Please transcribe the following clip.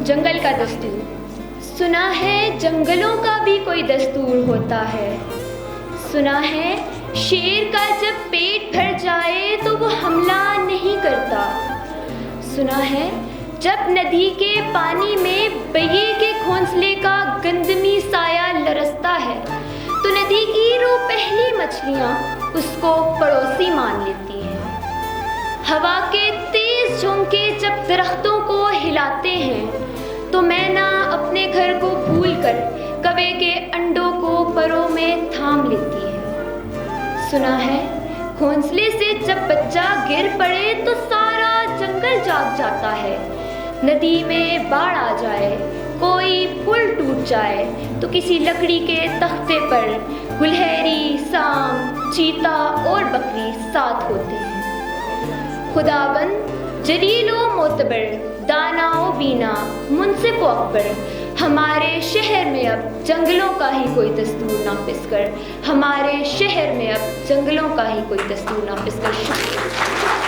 جنگل کا دستور۔ سنا ہے جنگلوں کا بھی کوئی دستور ہوتا ہے، سنا ہے شیر کا جب پیٹ بھر جائے تو وہ حملہ نہیں کرتا، سنا ہے جب ندی کے پانی میں بگے کے گھونسلے کا گندمی سایہ لرزتا ہے تو ندی کی روح پہلی مچھلیاں اس کو پڑوسی مان لیتی ہیں۔ ہوا کے تیز جھونکے جب درختوں کو ہلاتے ہیں تو مینا اپنے گھر کو بھول کر کوے کے انڈوں کو پروں میں تھام لیتی ہے۔ سنا ہے گھونسلے سے جب بچہ گر پڑے تو سارا جنگل جاگ جاتا ہے۔ ندی میں باڑھ آ جائے، کوئی پل ٹوٹ جائے تو کسی لکڑی کے تختے پر گلہری، سانپ، چیتا اور بکری ساتھ ہوتے ہیں۔ خداوند جلیل و معتبر، دانا و بینا، منصف و اکبر، ہمارے شہر میں اب جنگلوں کا ہی کوئی دستور نافذ کر، ہمارے شہر میں اب جنگلوں کا ہی کوئی دستور نافذ کر۔ شکریہ۔